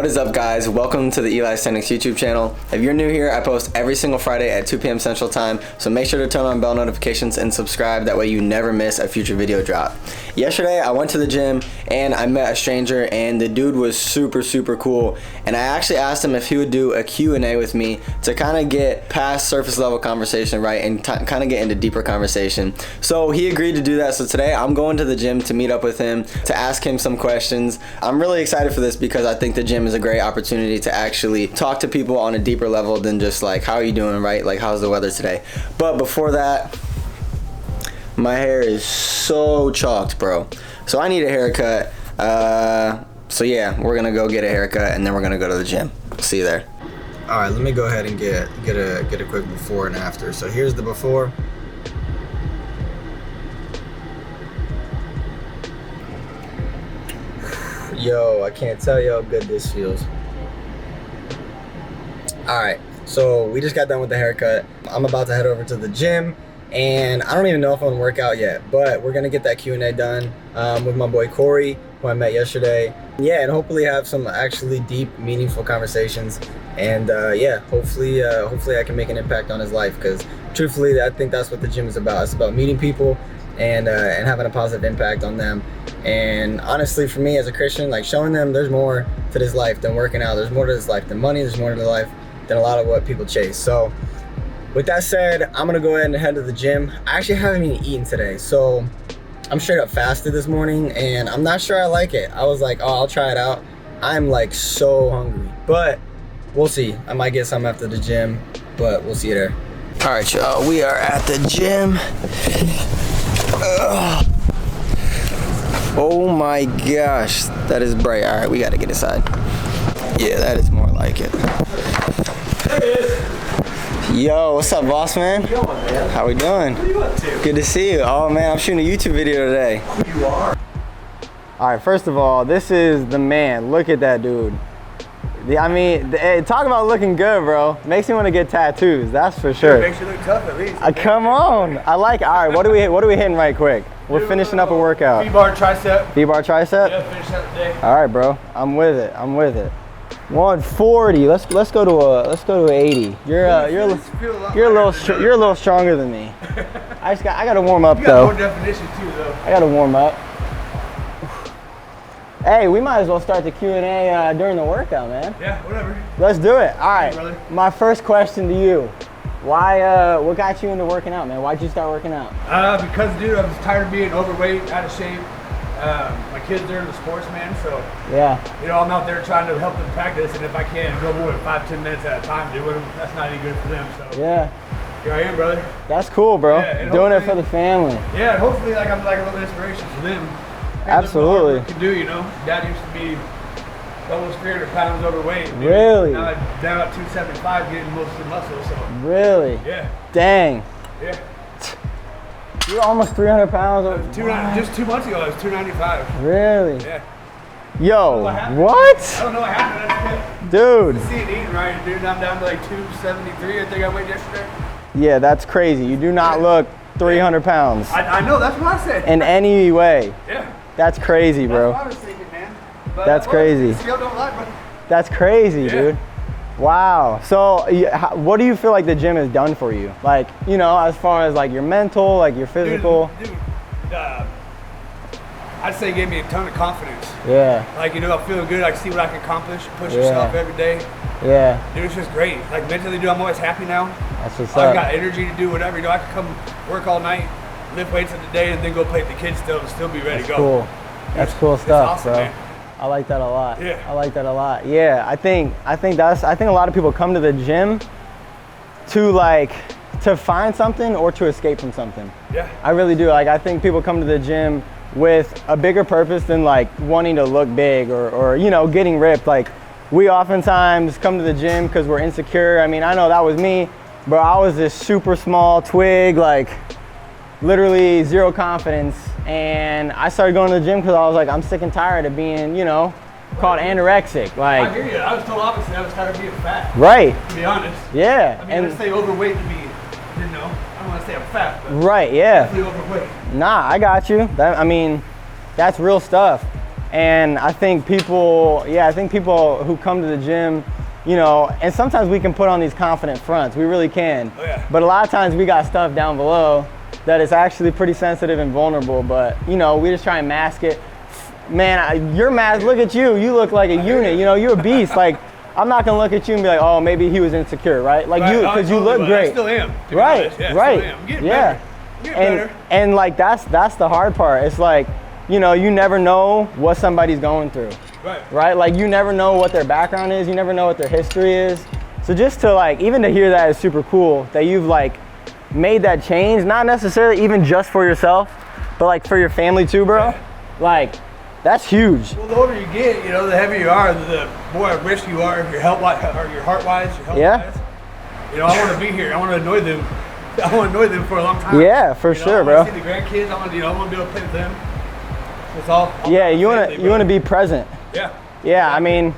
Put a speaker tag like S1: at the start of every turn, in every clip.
S1: What is up, guys? Welcome to the Eli Stenix YouTube channel. If you're new here, I post every single Friday at 2 p.m. Central Time, so make sure to turn on bell notifications and subscribe. That way you never miss a future video drop. Yesterday, I went to the gym and I met a stranger, and the dude was super cool. And I actually asked him if he would do a Q&A with me to kind of get past surface level conversation, right, and kind of get into deeper conversation. So he agreed to do that. So today, I'm going to the gym to meet up with him, to ask him some questions. I'm really excited for this because I think the gym is a great opportunity to actually talk to people on a deeper level than just like, how are you doing, right? Like, how's the weather today? But before that, my hair is so chalked, bro. So I need a haircut. So yeah, we're gonna go get a haircut and then we're gonna go to the gym. See you there. All right, let me go ahead and get a quick before and after. So here's the before. Yo, I can't tell you how good this feels. All right, so we just got done with the haircut. I'm about to head over to the gym, and I don't even know if I'm gonna work out yet, but we're gonna get that Q&A done with my boy Corey, who I met yesterday. Yeah, and hopefully have some actually deep, meaningful conversations. And yeah, hopefully I can make an impact on his life, because truthfully, I think that's what the gym is about. It's about meeting people and having a positive impact on them. And honestly, for me as a Christian, like, showing them there's more to this life than working out. There's more to this life than money. There's more to the life than a lot of what people chase. So with that said, I'm gonna go ahead and head to the gym. I actually haven't even eaten today, so I'm straight up fasted this morning, and I'm not sure I like it. I was like, oh, I'll try it out. I'm like so hungry, but we'll see. I might get some after the gym, but we'll see you there. All right, y'all, we are at the gym. Ugh. Oh my gosh, that is bright. All right, we gotta get inside. Yeah, that is more like it. There it is. Yo, what's up, boss man? How you doing, man? How we doing? What are you up to? Good to see you. Oh man, I'm shooting a YouTube video today. You are? All right, first of all, this is the man. Look at that dude. I mean, talk about looking good, bro. Makes me want to get tattoos, that's for sure.
S2: Makes you look tough at least.
S1: Come on, I like it. All right, what are we hitting right quick? We're finishing up a workout.
S2: V-bar tricep.
S1: V-bar tricep?
S2: Yeah, finish that today.
S1: All right, bro. I'm with it. 140. Let's go to 80. You're a little stronger than me. I gotta warm up,
S2: you
S1: though.
S2: More definition too, though.
S1: I gotta warm up. Hey, we might as well start the Q&A during the workout, man.
S2: Yeah, whatever.
S1: Let's do it. All right.
S2: Hey,
S1: my first question to you. What got you into working out, man? Why'd you start working out?
S2: Because, dude, I was tired of being overweight, out of shape. My kids, they're in the sports, man, so
S1: yeah. You
S2: know, I'm out there trying to help them practice, and if I can go more than 5-10 minutes at a time, dude, that's not any good for them. So
S1: yeah.
S2: Here I am, brother.
S1: That's cool, bro.
S2: Yeah,
S1: doing it for the family.
S2: Yeah, and hopefully, like, I'm like a little inspiration for them.
S1: Absolutely.
S2: Can do, you know. Dad used to be almost 300 pounds overweight. Dude.
S1: Really?
S2: Now I'm down at 275, getting most of the muscle. So.
S1: Really?
S2: Yeah.
S1: Dang.
S2: Yeah.
S1: You're almost 300 pounds.
S2: Just 2 months ago, I was 295.
S1: Really?
S2: Yeah.
S1: Yo, what?
S2: I don't know what happened.
S1: Dude.
S2: I see it eating right, dude. I'm down to like 273. I think I weighed yesterday.
S1: Yeah, that's crazy. You do not look 300 pounds.
S2: I know. That's what I said.
S1: In any way.
S2: Yeah.
S1: That's crazy, bro.
S2: That's what I was thinking, man. But,
S1: that's crazy.
S2: Still don't lie, bro.
S1: That's crazy, dude. Wow. So, what do you feel like the gym has done for you? Like, you know, as far as like your mental, like your physical.
S2: Dude, I'd say it gave me a ton of confidence.
S1: Yeah.
S2: Like, you know, I feel good. I can see what I can accomplish. Push yourself every day.
S1: Yeah.
S2: Dude, it's just great. Like, mentally, dude, I'm always happy now.
S1: That's what's up.
S2: I've got energy to do whatever. You know, I can come work all night, lift weights in the day, and then go play with the kids still and still be ready to go.
S1: Cool. That's cool stuff,
S2: awesome,
S1: bro.
S2: Man.
S1: I like that a lot.
S2: Yeah.
S1: I like that a lot. Yeah, I think a lot of people come to the gym to find something or to escape from something.
S2: Yeah.
S1: I really do. Like, I think people come to the gym with a bigger purpose than like wanting to look big or you know, getting ripped. Like, we oftentimes come to the gym because we're insecure. I mean, I know that was me, but I was this super small twig, like literally zero confidence. And I started going to the gym because I was like, I'm sick and tired of being, you know, called anorexic. Like,
S2: I hear you. I was told opposite. I was tired of being fat.
S1: Right.
S2: To be honest.
S1: Yeah.
S2: I mean, let's say overweight to be, you know, I don't want to say I'm fat, but
S1: right, yeah.
S2: definitely overweight.
S1: Nah, I got you. I mean, that's real stuff. And I think people who come to the gym, you know, and sometimes we can put on these confident fronts. We really can.
S2: Oh, yeah.
S1: But a lot of times we got stuff down below that is actually pretty sensitive and vulnerable. But, you know, we just try and mask it. Man, your mask, look at you. You look like a unit. You know, you're a beast. Like, I'm not going to look at you and be like, oh, maybe he was insecure, right? Like, you, because you look great.
S2: I still am.
S1: Right,
S2: yeah,
S1: right.
S2: Still am. I'm getting better. I'm getting better.
S1: And, like, that's the hard part. It's like, you know, you never know what somebody's going through. Right? Like, you never know what their background is. You never know what their history is. So just to, like, even to hear that is super cool, that you've, like, made that change, not necessarily even just for yourself, but, like, for your family too, bro.
S2: Yeah.
S1: Like, that's huge.
S2: Well, the older you get, you know, the heavier you are, the more at risk you are, your health-wise, or your heart-wise, your health-wise.
S1: Yeah.
S2: You know, I want to be here. I want to annoy them. I want to annoy them for a long time.
S1: Yeah, for sure, bro.
S2: I want to see the grandkids. I want to be able to play with them. That's all.
S1: Yeah, you want to be present.
S2: Yeah.
S1: Yeah, I mean,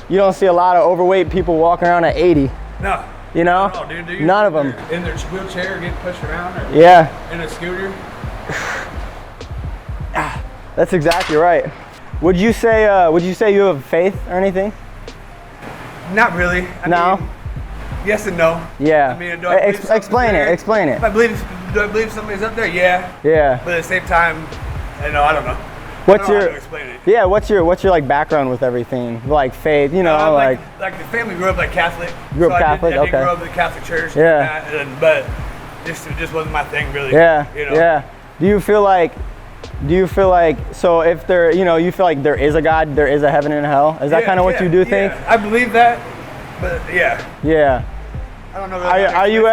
S1: you don't see a lot of overweight people walking around at 80.
S2: No.
S1: You know?
S2: No, dude.
S1: None of them.
S2: In their wheelchair, getting pushed around. Or in a scooter.
S1: That's exactly right. Would you say you have faith or anything?
S2: Not really. I mean, yes and no.
S1: Yeah.
S2: I mean,
S1: explain it. Explain it.
S2: Do I believe somebody's up there? Yeah.
S1: Yeah.
S2: But at the same time, I don't know.
S1: What's
S2: I don't know how to explain it.
S1: Yeah, what's your like background with everything? Like faith, you know,
S2: like the family grew up like Catholic.
S1: Grew up Catholic,
S2: I did
S1: okay.
S2: grow up in the Catholic church.
S1: Yeah.
S2: But it just wasn't my thing really.
S1: Yeah.
S2: You know?
S1: Yeah. Do you feel like so if there, you know, you feel like there is a God, there is a heaven and a hell? Is that kind of what you do think?
S2: I believe that, but yeah.
S1: Yeah.
S2: I don't know.
S1: Are you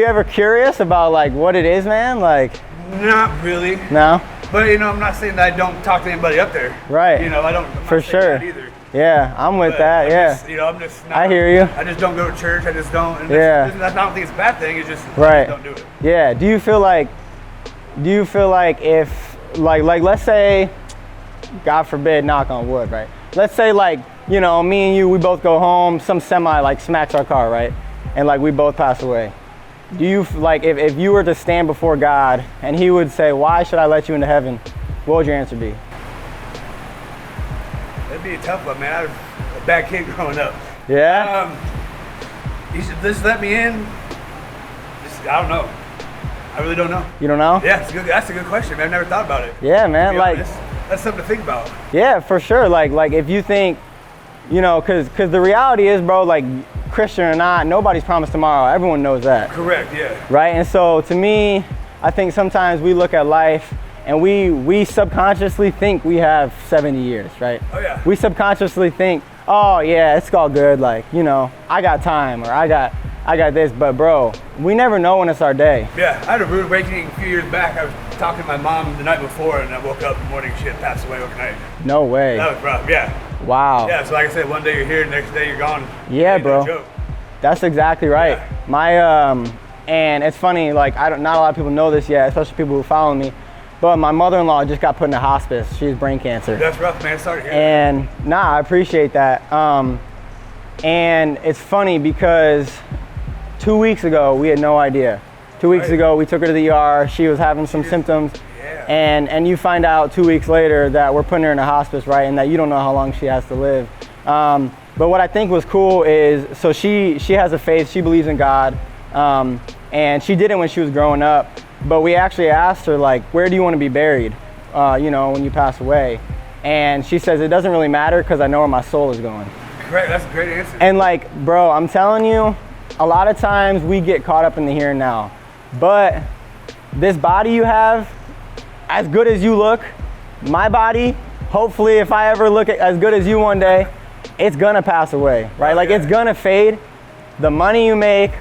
S1: ever curious about like what it is, man? Like.
S2: Not really.
S1: No.
S2: But you know, I'm not saying that I don't talk to anybody up there.
S1: Right.
S2: You know, I'm
S1: for
S2: not
S1: sure.
S2: That either.
S1: Yeah, I'm with that.
S2: I'm just. Not,
S1: I hear you.
S2: I just don't go to church. I just don't. And
S1: yeah.
S2: I don't think it's a bad thing. It's just
S1: right.
S2: I just don't do it.
S1: Yeah. Do you feel like if like let's say, God forbid, knock on wood, right? Let's say like, you know, me and you, we both go home, some semi like smacks our car, right? And like we both pass away. Do you like if you were to stand before God and he would say, why should I let you into heaven? What would your answer be?
S2: That'd be a tough one, man. I was a bad kid growing up.
S1: Yeah?
S2: You should just let me in. I don't know. I really don't know.
S1: You don't know?
S2: Yeah, that's a good question, man. I've never thought about it.
S1: Yeah, man. Like,
S2: that's something to think about.
S1: Yeah, for sure. Like if you think, you know, cause the reality is, bro, like Christian or not, nobody's promised tomorrow. Everyone knows that.
S2: Correct, yeah.
S1: Right? And so to me, I think sometimes we look at life and we subconsciously think we have 70 years, right?
S2: Oh yeah.
S1: We subconsciously think, oh yeah, it's all good. Like, you know, I got time or I got this, but bro, we never know when it's our day.
S2: Yeah, I had a rude awakening a few years back. I was talking to my mom the night before and I woke up in the morning, she had passed away overnight.
S1: No way.
S2: That was rough, yeah.
S1: Wow.
S2: Yeah, so like I said, one day you're here, the next day you're gone.
S1: Yeah, bro.
S2: No joke.
S1: That's exactly right.
S2: Yeah.
S1: My and it's funny, like not a lot of people know this yet, especially people who follow me. But my mother-in-law just got put in a hospice. She has brain cancer.
S2: That's rough, man. Sorry to hear
S1: and that. I appreciate that. And it's funny because 2 weeks ago we had no idea. 2 weeks ago we took her to the ER. She was having some symptoms.
S2: Yeah.
S1: And you find out 2 weeks later that we're putting her in a hospice, right? And that you don't know how long she has to live. But what I think was cool is, so she has a faith, she believes in God, and she did it when she was growing up, but we actually asked her, like, where do you want to be buried, you know, when you pass away? And she says, it doesn't really matter because I know where my soul is going.
S2: Great, that's a great answer.
S1: And like, bro, I'm telling you, a lot of times we get caught up in the here and now, but this body you have, as good as you look, my body, hopefully if I ever look as good as you one day, it's gonna pass away, right? Like it's gonna fade. The money you make,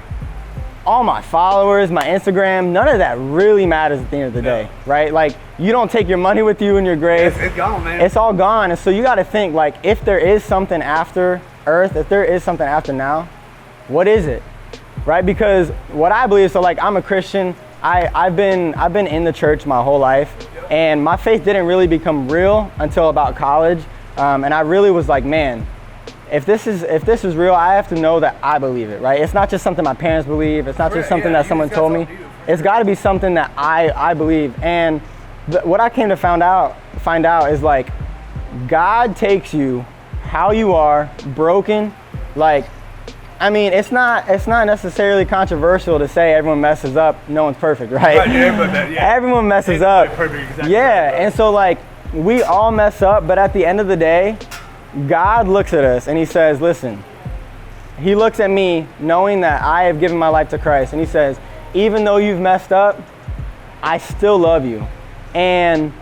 S1: all my followers, my Instagram, none of that really matters at the end of the day, right? Like you don't take your money with you in your grave.
S2: It's gone, man.
S1: It's all gone. And so you gotta think, like, if there is something after Earth, if there is something after now, what is it, right? Because what I believe, so like I'm a Christian, I've been in the church my whole life, and my faith didn't really become real until about college. And I really was like, man, if this is real, I have to know that I believe it, right? It's not just something my parents believe. It's not just something that someone told me. It's got to be something that I believe. And what I came to find out is like, God takes you how you are, broken. Like, I mean, it's not necessarily controversial to say everyone messes up. No one's perfect, right? Everyone messes up.
S2: Perfect, exactly.
S1: Yeah, and so like we all mess up, but at the end of the day, God looks at us and he says, listen, he looks at me knowing that I have given my life to Christ, and he says, even though you've messed up, I still love you. And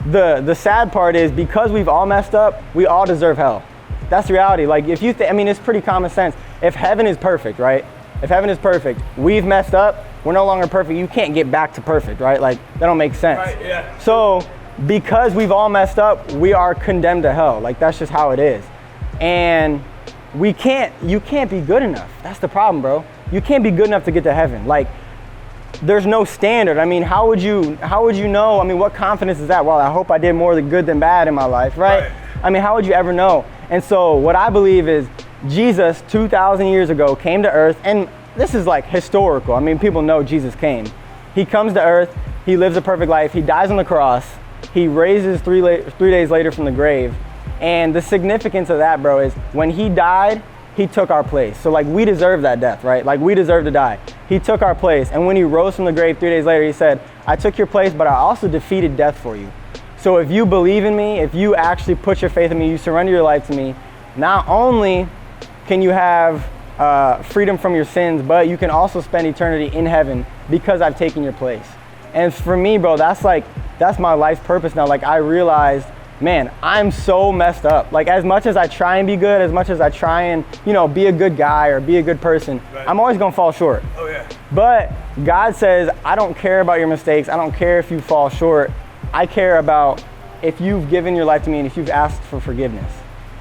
S1: the sad part is, because we've all messed up, we all deserve hell. That's the reality. Like, if you I mean, it's pretty common sense. If heaven is perfect, right? If heaven is perfect, we've messed up, we're no longer perfect. You can't get back to perfect, right? Like, that don't make sense.
S2: Right, yeah.
S1: So, because we've all messed up, we are condemned to hell. Like, that's just how it is. And you can't be good enough. That's the problem, bro. You can't be good enough to get to heaven. Like, there's no standard. I mean, how would you know? I mean, what confidence is that? Well, I hope I did more good than bad in my life, right? I mean, how would you ever know? And so what I believe is Jesus 2,000 years ago came to earth, and this is like historical. I mean, people know Jesus came. He comes to earth, he lives a perfect life, he dies on the cross, he raises 3 days later from the grave. And the significance of that, bro, is when he died, he took our place. So like, we deserve that death, right? Like, we deserve to die. He took our place. And when he rose from the grave 3 days later, he said, I took your place, but I also defeated death for you. So if you believe in me, if you actually put your faith in me, you surrender your life to me, not only can you have freedom from your sins, but you can also spend eternity in heaven because I've taken your place. And for me, bro, that's my life's purpose now. Like, I realized, man, I'm so messed up. Like, as much as I try and be good, as much as I try and, be a good guy or be a good person, right, I'm always gonna fall short.
S2: Oh yeah.
S1: But God says, I don't care about your mistakes. I don't care if you fall short. I care about if you've given your life to me and if you've asked for forgiveness.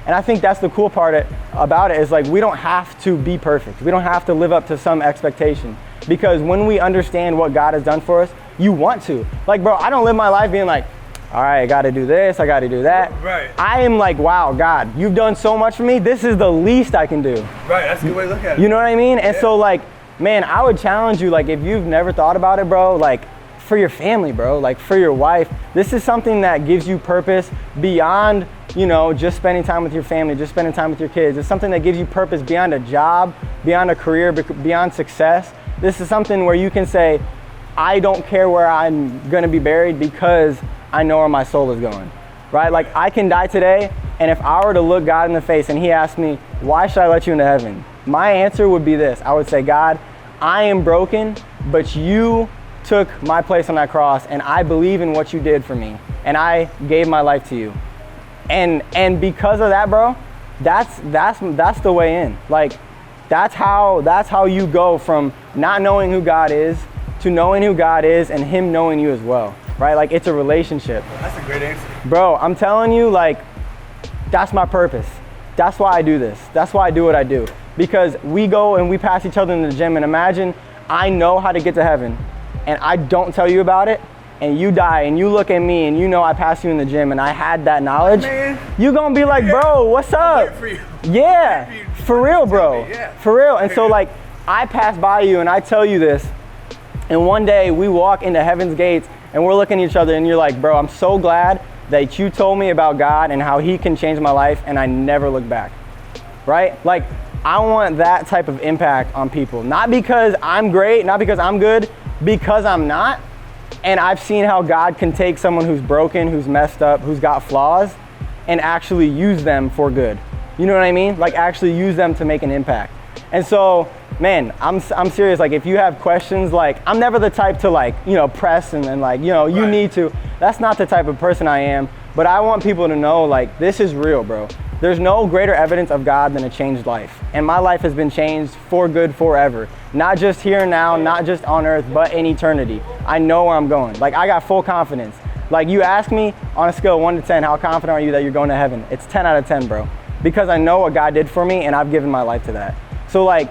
S1: And I think that's the cool part about it, is like, we don't have to be perfect. We don't have to live up to some expectation. Because when we understand what God has done for us, you want to. Like, bro, I don't live my life being like, all right, I got to do this, I got to do that.
S2: Right.
S1: I am like, wow, God, you've done so much for me. This is the least I can do.
S2: Right, that's a good way to look at it.
S1: You know what I mean? And so like, man, I would challenge you, like, if you've never thought about it, bro, like, for your family, bro, like for your wife, this is something that gives you purpose beyond, just spending time with your family, just spending time with your kids. It's something that gives you purpose beyond a job, beyond a career, beyond success. This is something where you can say, I don't care where I'm gonna be buried because I know where my soul is going, right? Like, I can die today, and if I were to look God in the face and he asked me, why should I let you into heaven? My answer would be this. I would say, God, I am broken, but you took my place on that cross, and I believe in what you did for me, and I gave my life to you. And because of that, bro, that's the way in. Like, that's how you go from not knowing who God is to knowing who God is and him knowing you as well, right? Like, it's a relationship.
S2: That's a great answer.
S1: Bro, I'm telling you, like, that's my purpose. That's why I do this. That's why I do what I do. Because we go and we pass each other in the gym, and imagine I know how to get to heaven and I don't tell you about it, and you die and you look at me and I passed you in the gym and I had that knowledge, man, you gonna be like, bro, what's up?
S2: For you.
S1: Yeah, for real, bro. For real. And so like, I pass by you and I tell you this, and one day we walk into heaven's gates and we're looking at each other and you're like, bro, I'm so glad that you told me about God and how he can change my life, and I never look back, right? Like, I want that type of impact on people. Not because I'm great, not because I'm good, because I'm not. And I've seen how God can take someone who's broken, who's messed up, who's got flaws, and actually use them for good. You know what I mean? Like, actually use them to make an impact. And so, man, I'm serious. Like, if you have questions, like, I'm never the type to like, press and like, you need to. That's not the type of person I am. But I want people to know, like, this is real, bro. There's no greater evidence of God than a changed life. And my life has been changed for good forever. Not just here and now, not just on earth, but in eternity. I know where I'm going. Like, I got full confidence. Like, you ask me on a scale of 1 to 10, how confident are you that you're going to heaven? It's 10 out of 10, bro. Because I know what God did for me, and I've given my life to that. So like,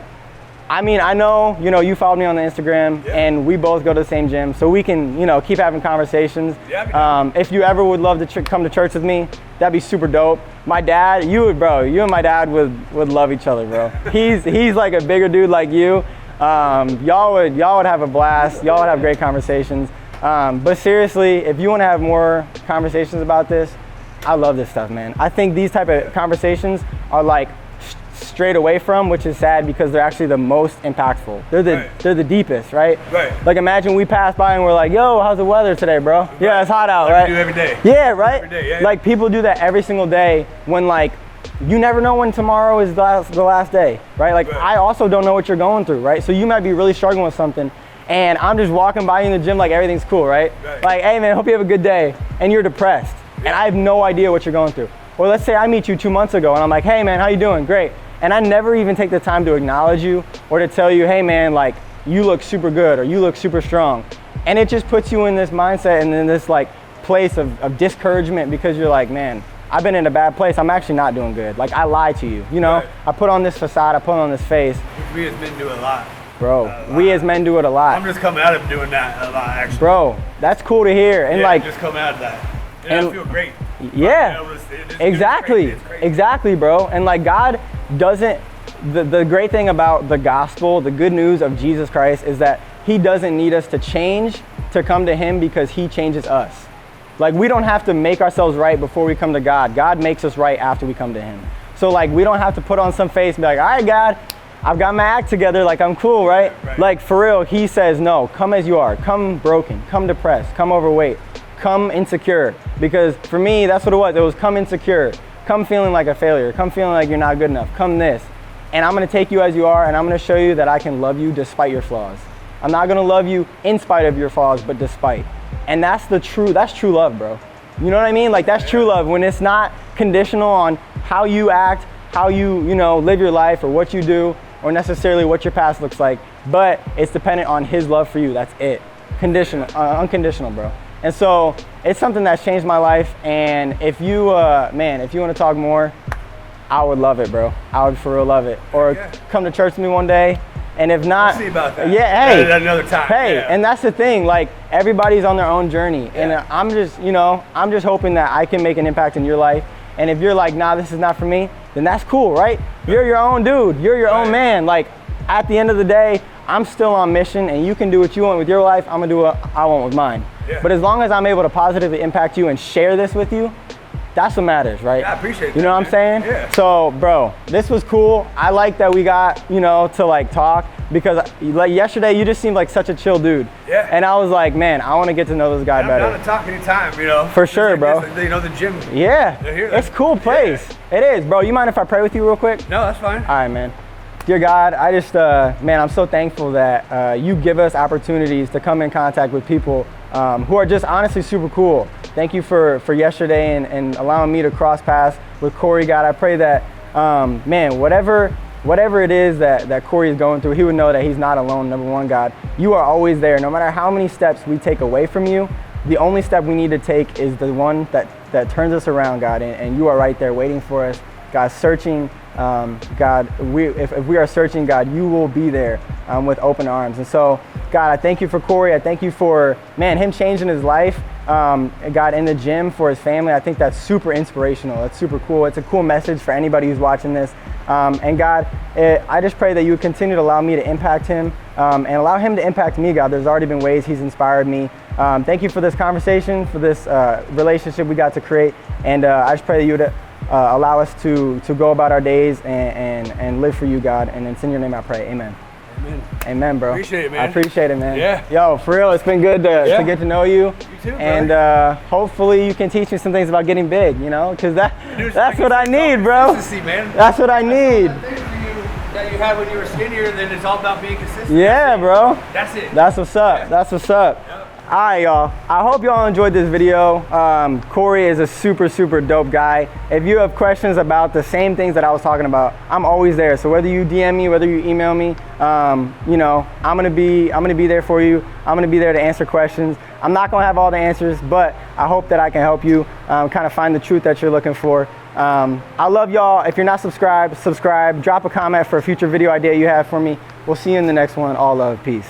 S1: I mean, I know, you followed me on the Instagram, and we both go to the same gym, so we can, keep having conversations. If you ever would love to come to church with me, that'd be super dope. My dad, you and my dad would love each other, bro. He's like a bigger dude like you. Y'all would have a blast. Y'all would have great conversations. But seriously, if you want to have more conversations about this,
S3: I love this stuff, man. I think these type of conversations are like straight away from, which is sad because they're actually the most impactful. They're the deepest, right?
S2: Right.
S3: Like imagine we pass by and we're like, yo, how's the weather today, bro?
S2: Right.
S3: Yeah, it's hot out,
S2: like
S3: right?
S2: We do every day.
S3: Yeah, right?
S2: Every day, yeah.
S3: Like people do that every single day when like, you never know when tomorrow is the last day, right? Like I also don't know what you're going through, right? So you might be really struggling with something and I'm just walking by you in the gym like everything's cool, right? Like, hey man, hope you have a good day. And you're depressed and I have no idea what you're going through. Or let's say I meet you 2 months ago and I'm like, hey man, how you doing? Great. And I never even take the time to acknowledge you or to tell you, hey man, like you look super good or you look super strong. And it just puts you in this mindset and in this like place of discouragement because you're like, man, I've been in a bad place. I'm actually not doing good. Like I lied to you, you know? I put on this facade, I put on this face.
S2: We as men do a lot.
S3: Bro, we as men do it a lot.
S2: I'm just coming out of doing that a lot, actually.
S3: Bro, that's cool to hear. And like,
S2: just come out of that. And I feel great.
S3: Yeah, exactly, exactly, bro. And like God doesn't, the great thing about the gospel, the good news of Jesus Christ is that he doesn't need us to change to come to him because he changes us. Like we don't have to make ourselves right before we come to God. God makes us right after we come to him. So like we don't have to put on some face and be like, all right, God, I've got my act together, like I'm cool, right? Like for real, he says, no, come as you are, come broken, come depressed, come overweight, come insecure. Because for me, that's what it was come insecure, come feeling like a failure, come feeling like you're not good enough, come this. And I'm gonna take you as you are and I'm gonna show you that I can love you despite your flaws. I'm not gonna love you in spite of your flaws, but despite. And that's true love, bro. You know what I mean? Like that's true love when it's not conditional on how you act, how you live your life or what you do or necessarily what your past looks like, but it's dependent on his love for you. That's it. Conditional, unconditional, bro. And so it's something that's changed my life. And if you, if you want to talk more, I would love it, bro. I would for real love it. Or come to church with me one day. And if not,
S2: we'll see about that.
S3: Yeah, hey,
S2: another time.
S3: Hey, and that's the thing. Like everybody's on their own journey, and I'm just hoping that I can make an impact in your life. And if you're like, nah, this is not for me, then that's cool, right? You're your own dude. You're your own man. Like at the end of the day, I'm still on mission, and you can do what you want with your life. I'm gonna do what I want with mine. But as long as I'm able to positively impact you and share this with you, that's what matters, right?
S2: I appreciate that.
S3: You know what I'm saying?
S2: Yeah.
S3: So, bro, this was cool. I like that we got, to like talk because like yesterday you just seemed like such a chill dude.
S2: Yeah.
S3: And I was like, man, I want to get to know this guy better.
S2: I'm down to talk anytime,
S3: For sure, bro.
S2: The gym.
S3: Yeah. It's a cool place. Yeah. It is, bro. You mind if I pray with you real quick?
S2: No, that's fine.
S3: All right, man. Dear God, I just, man, I'm so thankful that you give us opportunities to come in contact with people who are just honestly super cool. Thank you for yesterday and allowing me to cross paths with Corey, God. I pray that, man, whatever it is that Corey is going through, he would know that he's not alone, number one, God. You are always there. No matter how many steps we take away from you, the only step we need to take is the one that turns us around, God, and you are right there waiting for us. God, searching, God, if we are searching, God, you will be there with open arms. And so, God, I thank you for Corey. I thank you for, man, him changing his life, God, in the gym for his family. I think that's super inspirational. That's super cool. It's a cool message for anybody who's watching this. And God, I just pray that you would continue to allow me to impact him and allow him to impact me, God. There's already been ways he's inspired me. Thank you for this conversation, for this relationship we got to create. And I just pray that you would allow us to go about our days and live for you, God. And it's in your name I pray. Amen.
S2: Amen.
S3: Amen, bro.
S2: Appreciate it, man.
S3: I appreciate it, man.
S2: Yeah.
S3: Yo, for real, it's been good to get to know you.
S2: You too,
S3: and hopefully you can teach me some things about getting big, because that's what I need, bro.
S2: Man.
S3: That's what I need.
S2: That you had when you were skinnier, then it's all about being consistent.
S3: Yeah, bro.
S2: That's it.
S3: That's what's up. Yeah. That's what's up. Yep. All right, y'all. I hope y'all enjoyed this video. Corey is a super, super dope guy. If you have questions about the same things that I was talking about, I'm always there. So whether you DM me, whether you email me, I'm gonna be there for you. I'm gonna be there to answer questions. I'm not gonna have all the answers, but I hope that I can help you kind of find the truth that you're looking for. I love y'all. If you're not subscribed, subscribe. Drop a comment for a future video idea you have for me. We'll see you in the next one. All love. Peace.